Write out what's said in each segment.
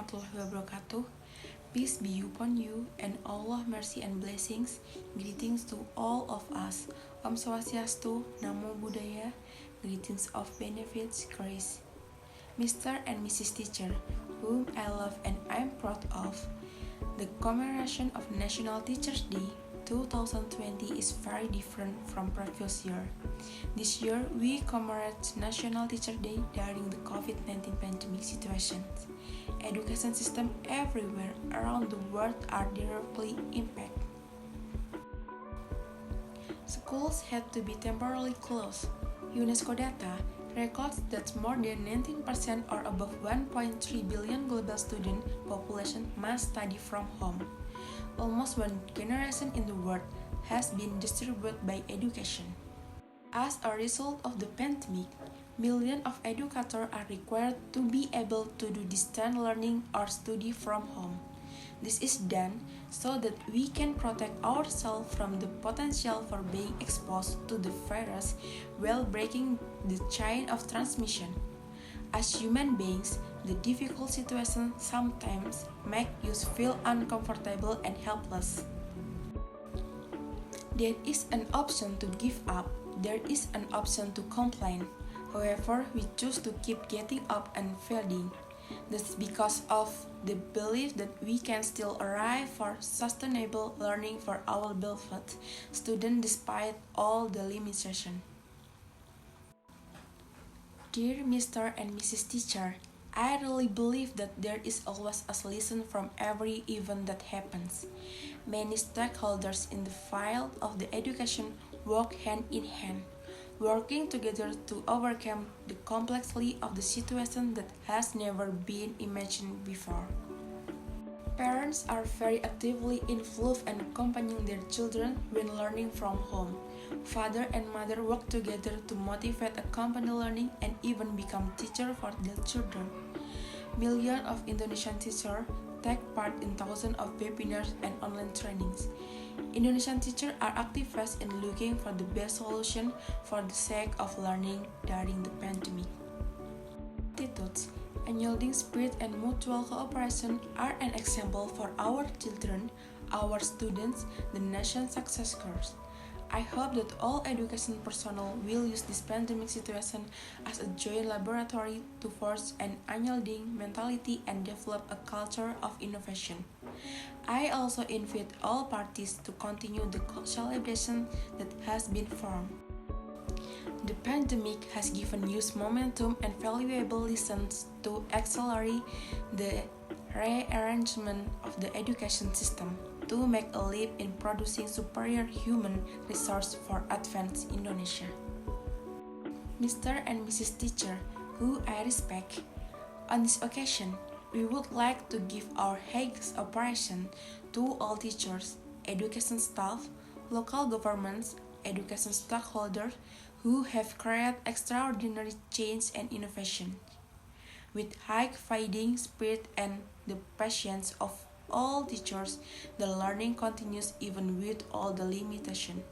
warahmatullahi wabarakatuh. Peace be upon you and Allah mercy and blessings. Greetings to all of us. Om Swastiastu, Namo Buddhaya. Greetings of benefits, grace. Mr. and Mrs. Teacher, whom I love and I'm proud of. The commemoration of National Teachers Day 2020 is very different from previous year. This year, we commemorate National Teacher Day during the COVID-19 pandemic situation. Education system everywhere around the world are directly impacted. Schools had to be temporarily closed. UNESCO data records that more than 19% or above 1.3 billion global student population must study from home. Almost one generation in the world has been distributed by education. As a result of the pandemic, millions of educators are required to be able to do distance learning or study from home. This is done so that we can protect ourselves from the potential for being exposed to the virus while breaking the chain of transmission. As human beings, the difficult situation sometimes make us feel uncomfortable and helpless. There is an option to give up, there is an option to complain. However, we choose to keep getting up and fighting. That's because of the belief that we can still arrive for sustainable learning for our beloved students despite all the limitations. Dear Mr. and Mrs. Teacher, I really believe that there is always a lesson from every event that happens. Many stakeholders in the field of the education work hand in hand, working together to overcome the complexity of the situation that has never been imagined before. Parents are very actively involved and accompanying their children when learning from home. Father and mother work together to motivate, accompany learning, and even become teachers for their children. Millions of Indonesian teachers take part in thousands of webinars and online trainings. Indonesian teachers are activists in looking for the best solution for the sake of learning during the pandemic. Attitudes, unyielding spirit, and mutual cooperation are an example for our children, our students, the nation's successors. I hope that all education personnel will use this pandemic situation as a joint laboratory to forge an unyielding mentality and develop a culture of innovation. I also invite all parties to continue the celebration that has been formed. The pandemic has given youth momentum and valuable lessons to accelerate the rearrangement of the education system to make a leap in producing superior human resource for advanced Indonesia. Mr. and Mrs. Teacher, who I respect, on this occasion, we would like to give our highest appreciation to all teachers, education staff, local governments, education stakeholders who have created extraordinary change and innovation. With high fighting spirit and the patience of all teachers, the learning continues even with all the limitations.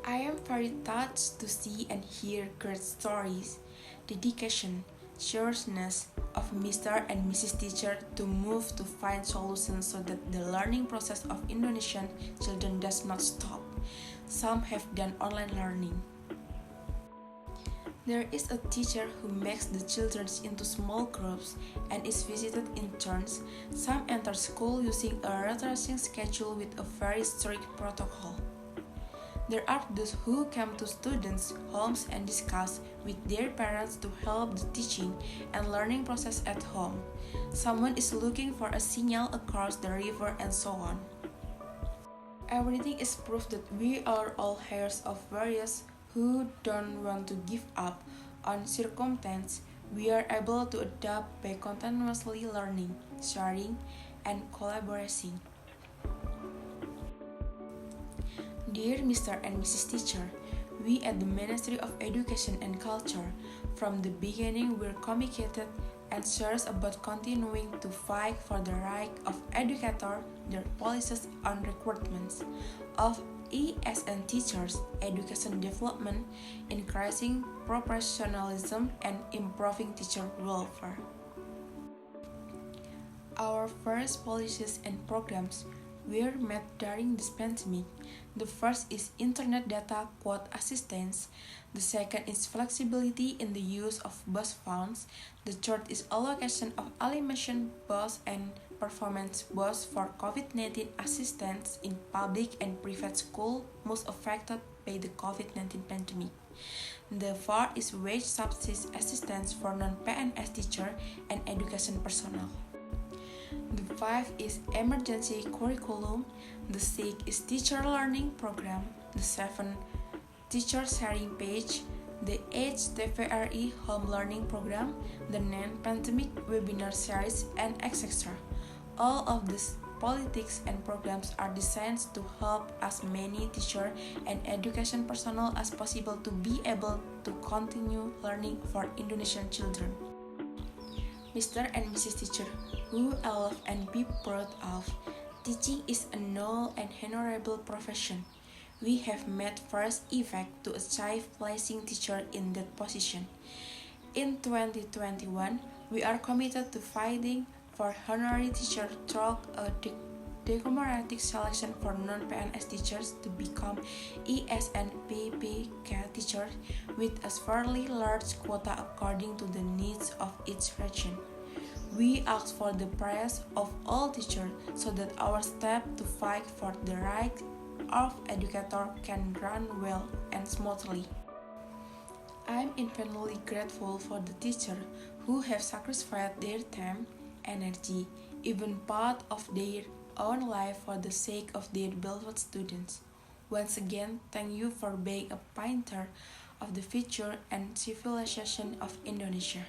I am very touched to see and hear great stories, dedication, seriousness of Mr. and Mrs. Teacher to move to find solutions so that the learning process of Indonesian children does not stop. Some have done online learning. There is a teacher who makes the children into small groups and is visited in turns. Some enter school using a rotating schedule with a very strict protocol. There are those who come to students' homes and discuss with their parents to help the teaching and learning process at home. Someone is looking for a signal across the river and so on. Everything is proof that we are all heirs of warriors who don't want to give up on circumstance. We are able to adapt by continuously learning, sharing, and collaborating. Dear Mr. and Mrs. Teacher, we at the Ministry of Education and Culture, from the beginning we're committed and serious about continuing to fight for the right of educators, their policies on recruitments of ESN teachers, education development, increasing professionalism, and improving teacher welfare. Our first policies and programs were made during this pandemic. The first is internet data quote assistance. The second is flexibility in the use of bus funds. The third is allocation of animation bus and performance bus for COVID-19 assistance in public and private schools most affected by the COVID-19 pandemic. The fourth is wage subsidy assistance for non-PNS teacher and education personnel. The fifth is emergency curriculum. The sixth is teacher learning program. The seventh, teacher sharing page. The eighth, TVRI home learning program. The ninth, pandemic webinar series, and etc. All of these politics and programs are designed to help as many teachers and education personnel as possible to be able to continue learning for Indonesian children. Mr. and Mrs. Teacher, who I love and be proud of, teaching is a noble and honorable profession. We have made first effort to achieve placing teacher in that position. In 2021, we are committed to fighting for honorary teacher through a democratic selection for non-PNS teachers to become ESNPPK teachers with a fairly large quota according to the needs of each region. We ask for the prayers of all teachers so that our step to fight for the right of educator can run well and smoothly. I'm infinitely grateful for the teachers who have sacrificed their time, energy, even part of their own life for the sake of their beloved students. Once again, thank you for being a pioneer of the future and civilization of Indonesia.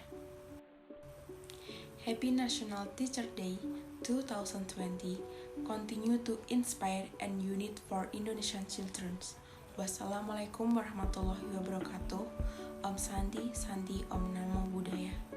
Happy National Teacher Day 2020. Continue to inspire and unite for Indonesian children. Wassalamualaikum warahmatullahi wabarakatuh. Om Santi, Santi, Om Namo Buddhaya.